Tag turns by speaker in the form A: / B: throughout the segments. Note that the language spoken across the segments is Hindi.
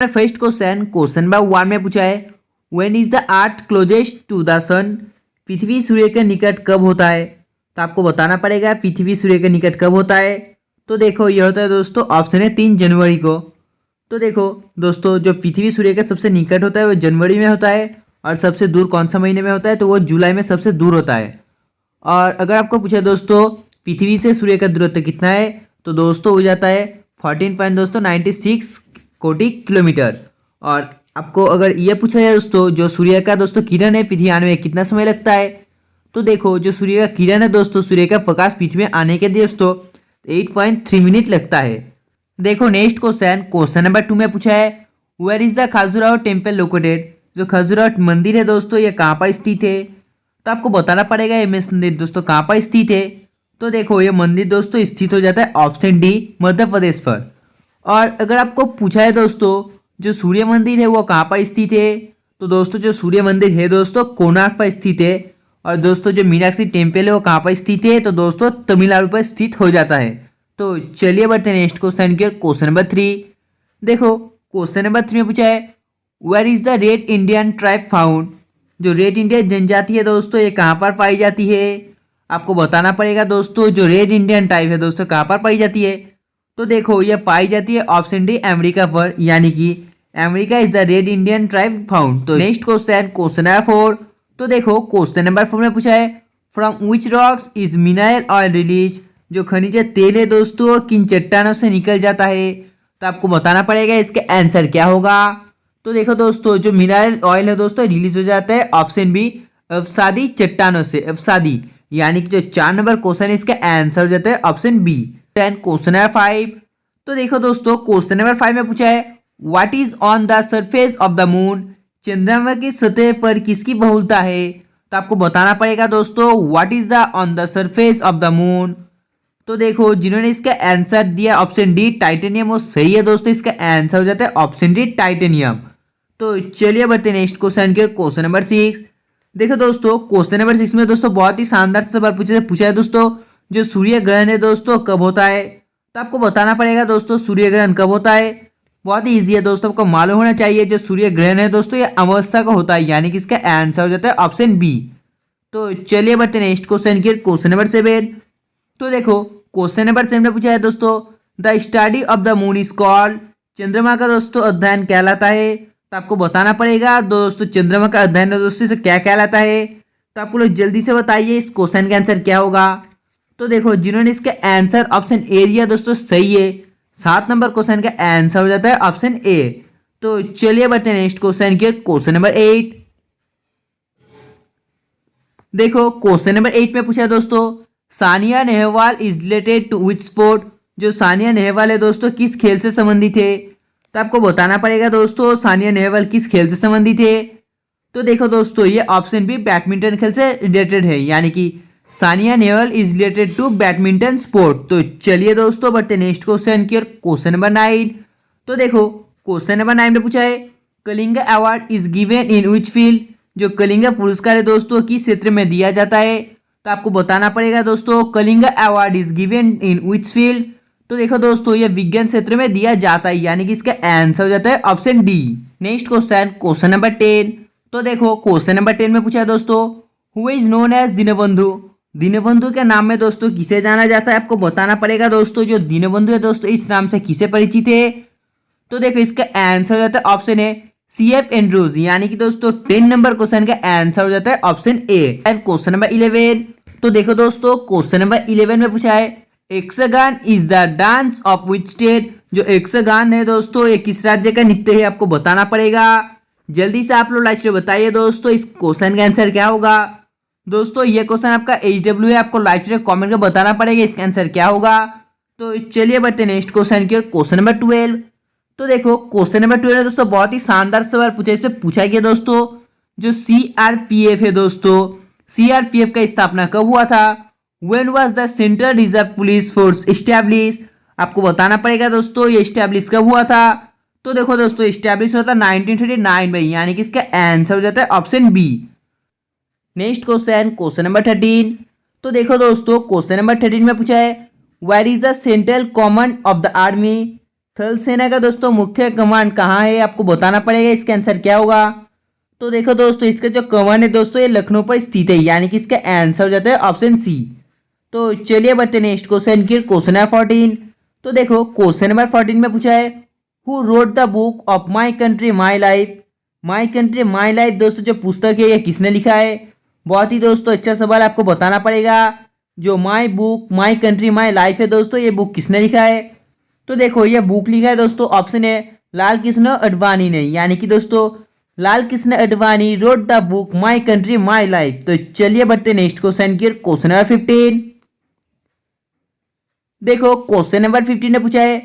A: फर्स्ट क्वेश्चन नंबर 1 में पूछा है when is the earth closest to the sun. पृथ्वी सूर्य के निकट कब होता है। तो आपको बताना पड़ेगा पृथ्वी सूर्य के निकट कब होता है। तो देखो ये होता है दोस्तों ऑप्शन है 3 जनवरी को। तो देखो दोस्तों जो पृथ्वी सूर्य के सबसे निकट होता है वो जनवरी में होता है और सबसे दूर कौन सा महीने में होता है तो वो जुलाई में सबसे दूर होता है। और अगर आपको पूछे दोस्तों पृथ्वी से सूर्य का दूरत्व कितना है तो दोस्तों हो जाता है 14.96 कोटि किलोमीटर। और आपको अगर ये पूछा जाए दोस्तों जो सूर्य का दोस्तों किरण है पृथ्वी आने में कितना समय लगता है तो देखो जो सूर्य का किरण है दोस्तों सूर्य का प्रकाश पृथ्वी में आने के दोस्तों 8.3 मिनट लगता है। देखो नेक्स्ट क्वेश्चन नंबर 2 में पूछा है where is the Khajuraho temple located. जो खजुराहो मंदिर है दोस्तों ये कहाँ पर स्थित है। तो आपको बताना पड़ेगा ये मंदिर दोस्तों कहाँ पर स्थित है। तो देखो ये मंदिर दोस्तों स्थित हो जाता है ऑप्शन डी मध्य प्रदेश पर। और अगर आपको पूछा है दोस्तों जो सूर्य मंदिर है वो कहाँ पर स्थित है तो दोस्तों जो सूर्य मंदिर है दोस्तों कोणार्क पर स्थित है। और दोस्तों जो मीनाक्षी टेम्पल है वो कहाँ पर स्थित है तो दोस्तों तमिलनाडु पर स्थित हो जाता है। तो चलिए बढ़ते हैं नेक्स्ट क्वेश्चन की क्वेश्चन नंबर 3। देखो क्वेश्चन नंबर 3 में पूछा है where is the red Indian tribe found. जो रेड इंडियन जनजाति है दोस्तों ये कहाँ पर पाई जाती है। आपको बताना पड़ेगा दोस्तों जो रेड इंडियन टाइप है दोस्तों कहाँ पर पाई जाती है। तो देखो ये पाई जाती है ऑप्शन डी अमेरिका पर यानी कि America is the red Indian tribe found. तो नेक्स्ट क्वेश्चन नंबर 4। तो देखो क्वेश्चन नंबर 4 में पूछा है from which rocks is mineral oil release. जो खनिज तेल है दोस्तों किन चट्टानों से निकल जाता है। तो आपको बताना पड़ेगा इसका आंसर क्या होगा। तो देखो दोस्तों जो मिनरल ऑयल है दोस्तों रिलीज हो जाता है ऑप्शन बी अवसादी चट्टानों से अवसादी यानी कि जो 4 नंबर क्वेश्चन है इसका आंसर हो जाता है ऑप्शन बी। Question number 5। तो देखो दोस्तों क्वेश्चन नंबर 5 में पूछा है what is on the surface of the moon. चंद्रमा की सतह पर किसकी बहुलता है। तो आपको बताना पड़ेगा दोस्तों what is the on the surface of the moon. तो देखो जिन्होंने इसका आंसर दिया ऑप्शन डी टाइटेनियम वो सही है दोस्तों इसका आंसर हो जाता है ऑप्शन डी टाइटेनियम। तो चलिए बढ़ते नेक्स्ट क्वेश्चन के क्वेश्चन नंबर 6। देखो दोस्तों क्वेश्चन नंबर 6 में दोस्तों बहुत ही शानदार सवाल पूछा है दोस्तों जो सूर्य ग्रहण है दोस्तों कब होता है। तो आपको बताना पड़ेगा दोस्तों सूर्य ग्रहण कब होता है। बहुत ही ईजी है दोस्तों आपको मालूम होना चाहिए जो सूर्य ग्रहण है दोस्तों ये अमावस्या का होता है यानी कि इसका आंसर हो जाता है ऑप्शन बी। तो चलिए बढ़ते नेक्स्ट क्वेश्चन की क्वेश्चन नंबर 7। तो देखो क्वेश्चन नंबर 7 में पूछा है दोस्तों the study of the moon is called. चंद्रमा का दोस्तों अध्ययन कहलाता है। तो आपको बताना पड़ेगा दोस्तों चंद्रमा का अध्ययन दोस्तों से क्या कहलाता है। तो आपको लोग जल्दी से बताइए इस क्वेश्चन का आंसर क्या होगा। तो देखो जिन्होंने इसका आंसर ऑप्शन ए दिया दोस्तों सही है 7 नंबर क्वेश्चन का आंसर हो जाता है ऑप्शन ए। तो चलिए बढ़ते हैं नेक्स्ट क्वेश्चन के क्वेश्चन नंबर 8। देखो क्वेश्चन नंबर 8 में पूछा है दोस्तों Sania Nehwal is related to which sport. जो सानिया नेहवाल है दोस्तों किस खेल से संबंधित है। तो आपको बताना पड़ेगा दोस्तों सानिया नेहवाल किस खेल से संबंधित है। तो देखो दोस्तों ये ऑप्शन भी बैडमिंटन खेल से रिलेटेड है यानी कि Sania Nehwal is related to badminton sport. तो चलिए दोस्तों बढ़ते नेक्स्ट क्वेश्चन की क्वेश्चन नंबर 9। तो देखो क्वेश्चन नंबर 9 में पूछा है Kalinga award is given in which field. जो कलिंग पुरस्कार है दोस्तों किस क्षेत्र में दिया जाता है। तो आपको बताना पड़ेगा दोस्तों Kalinga award is given in which field. तो देखो दोस्तों ये विज्ञान क्षेत्र में दिया जाता है यानी कि इसका आंसर हो जाता है option D. Next question number 10। तो देखो क्वेश्चन नंबर 10 में पूछा है दोस्तों who is known as Deenbandhu. Deenbandhu के नाम में दोस्तों किसे जाना जाता है। आपको बताना पड़ेगा दोस्तों जो दीनबंधु है दोस्तों इस नाम से किसे परिचित है। तो देखो इसका आंसर हो जाता है ऑप्शन ए CF एंड्रूज यानी कि दोस्तों 10 नंबर क्वेश्चन का आंसर हो जाता है option A. And question number 11। तो देखो दोस्तों क्वेश्चन नंबर 11 में पूछा है Yakshagana is the dance of which state. जो यक्षगान है दोस्तों ये किस राज्य का नृत्य है आपको बताना पड़ेगा। जल्दी से आप लोग लाइक से बताइए दोस्तों इस क्वेश्चन का आंसर क्या होगा। दोस्तों ये क्वेश्चन आपका HW है आपको लाइक से कमेंट में बताना पड़ेगा इसका आंसर क्या होगा। तो चलिए बढ़ते नेक्स्ट क्वेश्चन की क्वेश्चन नंबर 12। तो देखो क्वेश्चन नंबर 12 दोस्तों बहुत ही शानदार सवाल पूछा इस पे पूछा गया दोस्तों जो CRPF है दोस्तों CRPF का स्थापना कब हुआ था। When was the Central Reserve Police Force established। आपको बताना पड़ेगा दोस्तों ये स्टैब्लिश कब हुआ था। तो देखो दोस्तों स्टैब्लिश हुआ था 1939 में यानी कि इसका आंसर हो जाता है option B. Next question number 13। तो देखो दोस्तों क्वेश्चन नंबर 13 में पूछा है where is the central command of the army. थल सेना का दोस्तों मुख्य कमांड कहाँ है, आपको बताना पड़ेगा। इसका आंसर क्या होगा? तो देखो दोस्तों, इसका जो कमांड है दोस्तों ये लखनऊ पर स्थित है, यानी कि इसका आंसर हो जाता है ऑप्शन सी। तो चलिए बढ़ते नेक्स्ट क्वेश्चन की, क्वेश्चन नंबर 14। तो देखो क्वेश्चन नंबर 14 में पूछा है, who wrote the book of my country my life. My country my life दोस्तों जो पुस्तक है ये किसने लिखा है? बहुत ही दोस्तों अच्छा सवाल, आपको बताना पड़ेगा। जो my book my country my life है दोस्तों, ये बुक किसने लिखा है? तो देखो ये बुक लिखा है दोस्तों, ऑप्शन है लाल कृष्ण अडवाणी ने, यानी कि दोस्तों Lal Krishna Advani wrote the book my country my life. तो चलिए बढ़ते नेक्स्ट क्वेश्चन की, क्वेश्चन नंबर 15। देखो क्वेश्चन नंबर 15 ने पूछा है,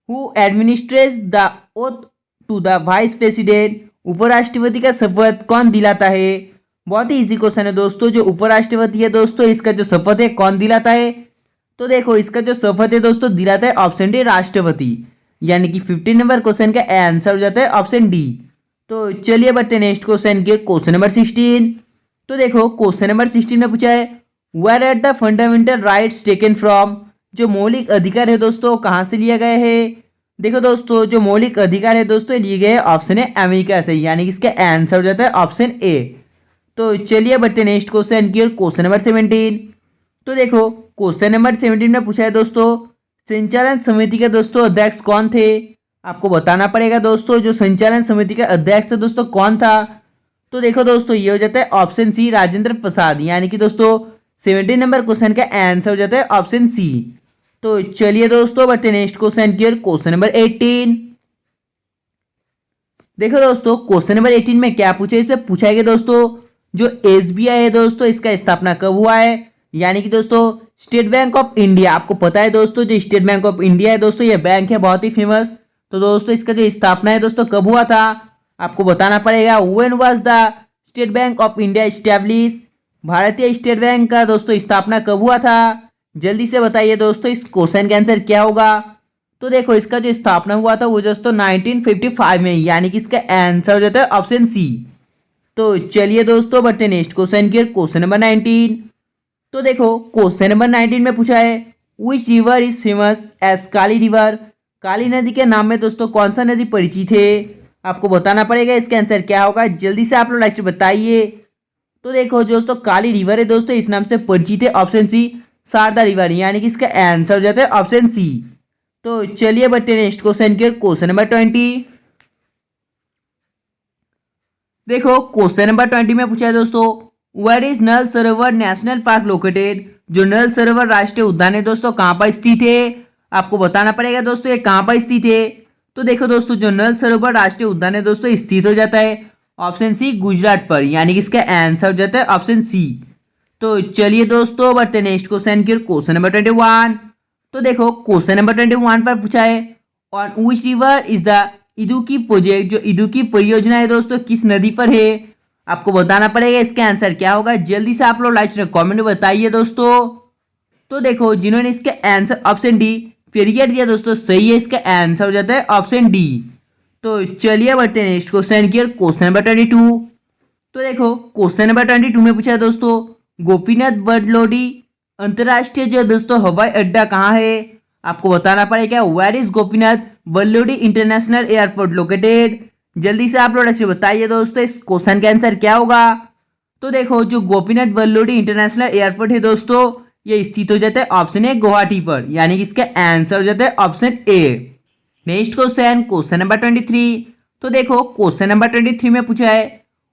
A: who administrates the oath to the vice president. उपराष्ट्रपति का शपथ कौन दिलाता है? बहुत ही इजी क्वेश्चन है दोस्तों। जो उपराष्ट्रपति है दोस्तों, इसका जो शपथ है कौन दिलाता है? तो देखो इसका जो शपथ है दोस्तों दिलाता है ऑप्शन डी राष्ट्रपति, यानी कि 15 नंबर क्वेश्चन का आंसर हो जाता है ऑप्शन डी। तो चलिए बढ़ते नेक्स्ट क्वेश्चन के, क्वेश्चन नंबर 16। तो देखो क्वेश्चन नंबर 16 में पूछा है, where are the fundamental rights taken from. जो मौलिक अधिकार है दोस्तों कहाँ से लिया गया है? देखो दोस्तों जो मौलिक अधिकार है दोस्तों लिए गए ऑप्शन है अमेरिका से, यानी कि इसका आंसर हो जाता है ऑप्शन ए। तो चलिए बढ़ते नेक्स्ट क्वेश्चन की, क्वेश्चन नंबर 17। तो देखो क्वेश्चन नंबर 17 में पूछा है दोस्तों, संचालन समिति के दोस्तों अध्यक्ष कौन थे? आपको बताना पड़ेगा दोस्तों, जो संचालन समिति का अध्यक्ष दोस्तों कौन था? तो देखो दोस्तों ये हो जाता है ऑप्शन सी राजेंद्र प्रसाद, यानी कि दोस्तों 17 नंबर क्वेश्चन का आंसर हो जाता है ऑप्शन सी। तो चलिए दोस्तों बढ़ते नेक्स्ट क्वेश्चन की, क्वेश्चन नंबर 18। देखो दोस्तों क्वेश्चन नंबर 18 में क्या पूछा है, इसमें पूछा है कि दोस्तों जो एसबीआई है दोस्तों इसका स्थापना कब हुआ है? यानी कि दोस्तों स्टेट बैंक ऑफ इंडिया। आपको पता है दोस्तों जो स्टेट बैंक ऑफ इंडिया है दोस्तों ये बैंक है बहुत ही फेमस। तो दोस्तों इसका जो स्थापना है दोस्तों कब हुआ था? आपको बताना पड़ेगा। When was the state bank of India establish. भारतीय स्टेट बैंक का दोस्तों स्थापना कब हुआ था? जल्दी से बताइए दोस्तों, इस क्वेश्चन का आंसर क्या होगा? तो देखो इसका जो स्थापना हुआ था वो दोस्तों 1955 में, यानी कि इसका आंसर हो जाता है ऑप्शन सी। तो चलिए दोस्तों बढ़ते नेक्स्ट क्वेश्चन की, क्वेश्चन नंबर 19। तो देखो क्वेश्चन नंबर 19 में पूछा है, which river is famous as Kali river. Kali नदी के नाम में दोस्तों कौन सा नदी परिचित है? आपको बताना पड़ेगा, इसका आंसर क्या होगा? जल्दी से आप लोग लाइक से बताइए। तो देखो दोस्तों काली रिवर है दोस्तों इस नाम से परिचित है ऑप्शन सी शारदा रिवर, यानी कि इसका आंसर हो जाता है ऑप्शन सी। तो चलिए बढ़ते नेक्स्ट क्वेश्चन के, क्वेश्चन नंबर 20। देखो क्वेश्चन नंबर 20 में पूछा है दोस्तों, where is null Sarovar national park located. जो नल सरोवर राष्ट्रीय उद्यान है दोस्तों कहाँ पर स्थित है? आपको बताना पड़ेगा दोस्तों ये कहाँ पर स्थित है। तो देखो दोस्तों जो नल सरोवर राष्ट्रीय उद्यान है दोस्तों स्थित हो जाता है ऑप्शन सी गुजरात पर, यानी कि इसका आंसर हो जाता है ऑप्शन सी। तो चलिए दोस्तों बढ़ते नेक्स्ट क्वेश्चन की, क्वेश्चन नंबर 21। तो देखो क्वेश्चन नंबर 21 पर पूछा है, on which river is the Idukki project. जो इदुक्की परियोजना है दोस्तों किस नदी पर है? आपको बताना पड़ेगा, इसका आंसर क्या होगा? जल्दी से आप लोग लाइक कमेंट में बताइए दोस्तों। तो देखो जिन्होंने इसका आंसर ऑप्शन डी पीरियड दिया दोस्तों सही है, इसका आंसर हो जाता है ऑप्शन डी। तो चलिए बढ़ते नेक्स्ट क्वेश्चन की, क्वेश्चन नंबर 22। तो देखो क्वेश्चन नंबर 22 में पूछा है दोस्तों, गोपीनाथ बरदलोडी अंतरराष्ट्रीय जो दोस्तों हवाई अड्डा कहाँ है? आपको बताना पड़ेगा, where is Gopinath Bordoloi international airport located. जल्दी से आप लोग अच्छे बताइए दोस्तों, इस क्वेश्चन का आंसर क्या होगा? तो देखो जो गोपीनाथ बरदलोडी इंटरनेशनल एयरपोर्ट है दोस्तों ये स्थित हो जाता है ऑप्शन ए गुवाहाटी पर, यानी कि इसका आंसर हो जाता है option A. Next question, question number 23। तो देखो क्वेश्चन नंबर 23 में पूछा है,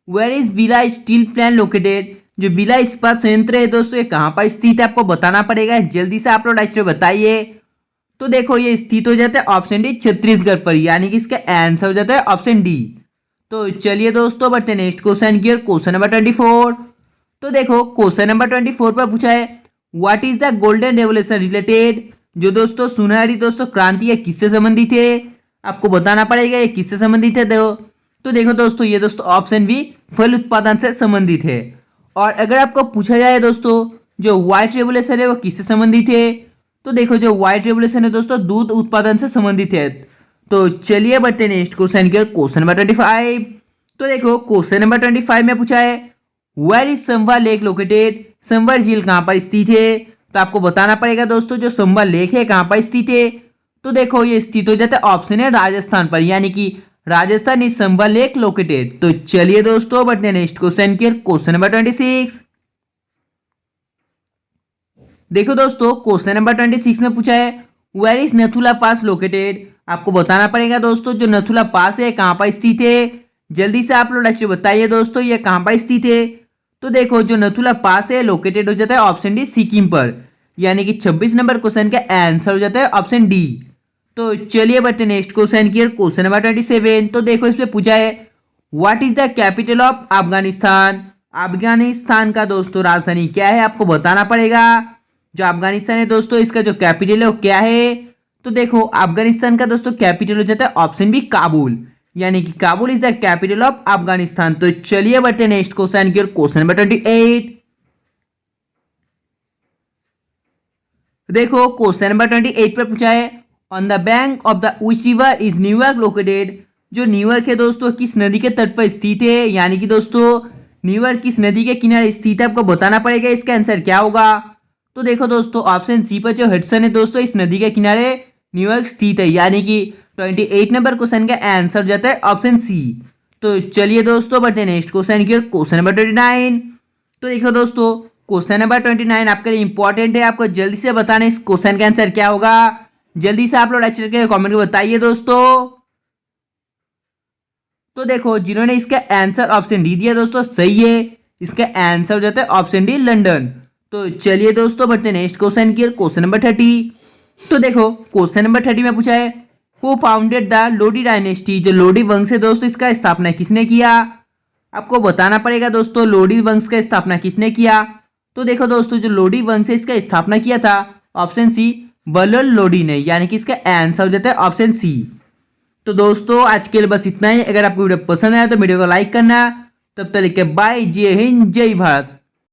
A: where is Bhilai steel plant located. जो भिलाई इस्पात संयंत्र है दोस्तों ये कहाँ पर स्थित है? आपको बताना पड़ेगा, जल्दी से आप लोग लाइक बताइए। तो देखो ये स्थित हो जाता है ऑप्शन डी छत्तीसगढ़ पर, यानी कि इसका आंसर हो जाता है ऑप्शन डी। तो चलिए दोस्तों बढ़ते नेक्स्ट क्वेश्चन की, क्वेश्चन नंबर 24। तो देखो क्वेश्चन नंबर 24 पर पूछा है, what is the golden revolution related. जो दोस्तों सुनहरी दोस्तों क्रांति है किससे संबंधित है? आपको बताना पड़ेगा ये किससे संबंधित है। तो देखो दोस्तों ये दोस्तों ऑप्शन बी फल उत्पादन से संबंधित है। और अगर आपको पूछा जाए दोस्तों जो व्हाइट रेवोल्यूशन है वो किससे संबंधित है? तो देखो जो व्हाइट रेवोल्यूशन है दोस्तों दूध उत्पादन से संबंधित है। तो चलिए बढ़ते नेक्स्ट क्वेश्चन के, क्वेश्चन नंबर 25। तो देखो क्वेश्चन नंबर 25 में पूछा है, where is Sambha lake located. संभर झील कहाँ पर स्थित है? तो आपको बताना पड़ेगा दोस्तों जो संभा लेक है कहाँ पर स्थित है। तो देखो ये स्थित हो जाता है ऑप्शन है राजस्थान पर, यानी कि Rajasthan is Sambhar lake located. तो चलिए दोस्तों बढ़ते हैं नेक्स्ट क्वेश्चन की, क्वेश्चन नंबर 26। देखो दोस्तों क्वेश्चन नंबर 26 में पूछा है where is Nathula pass located. आपको बताना पड़ेगा दोस्तों जो नथुला पास है कहां पर स्थित है। जल्दी से आप लोग अच्छे बताइए दोस्तों ये कहां पर स्थित है। तो देखो जो नथुला पास है लोकेटेड हो जाता है ऑप्शन डी सिक्किम पर, यानी कि 26 नंबर क्वेश्चन का आंसर हो जाता है ऑप्शन डी। तो चलिए बढ़ते नेक्स्ट क्वेश्चन की, क्वेश्चन नंबर 27। तो देखो इसमें पूछा है what is the capital of Afghanistan. Afghanistan का दोस्तों राजधानी क्या है आपको बताना पड़ेगा। जो अफगानिस्तान है दोस्तों इसका जो कैपिटल है वो क्या है। तो देखो अफगानिस्तान का दोस्तों कैपिटल हो जाता है ऑप्शन बी काबुल, यानी कि Kabul is the capital of Afghanistan. तो चलिए बढ़ते हैं नेक्स्ट क्वेश्चन की, क्वेश्चन नंबर 28। देखो क्वेश्चन नंबर 28 पर पूछा है on the bank of the which river is New York located. जो न्यूयॉर्क है दोस्तों किस नदी के तट पर स्थित है, यानी कि दोस्तों न्यूयॉर्क किस नदी के किनारे स्थित है आपको बताना पड़ेगा। इसका आंसर क्या होगा। तो देखो दोस्तों ऑप्शन सी पर जो हडसन है दोस्तों इस नदी के किनारे न्यूयॉर्क स्थित है, यानी कि 28 नंबर क्वेश्चन का आंसर हो जाता है ऑप्शन सी। तो चलिए दोस्तों बढ़ते हैं नेक्स्ट क्वेश्चन की, क्वेश्चन नंबर 29। तो देखो दोस्तों क्वेश्चन नंबर 29 आपके लिए इंपॉर्टेंट है, आपको जल्दी से बताना इस क्वेश्चन का आंसर क्या होगा। जल्दी से आप लोग अच्छे करके कमेंट में बताइए दोस्तों। तो देखो जिन्होंने इसका आंसर ऑप्शन डी दिया दोस्तों सही है, इसका आंसर हो जाता है ऑप्शन डी लंदन। तो चलिए दोस्तों बढ़ते हैं नेक्स्ट क्वेश्चन की, क्वेश्चन नंबर 30। तो देखो क्वेश्चन नंबर 30 में पूछा है who founded the Lodi dynasty. जो लोडी वंश है दोस्तों इसका स्थापना किसने किया। आपको बताना पड़ेगा दोस्तों लोडी वंश का स्थापना किसने किया। तो देखो दोस्तों जो लोडी वंश है इसका स्थापना किया था ऑप्शन सी वल्लभ लोडी ने, यानी कि इसका आंसर हो जाता है ऑप्शन सी। तो दोस्तों आज के लिए बस इतना ही। अगर आपको वीडियो पसंद आया तो वीडियो को लाइक करना। तब तक के बाय, जय हिंद जय भारत।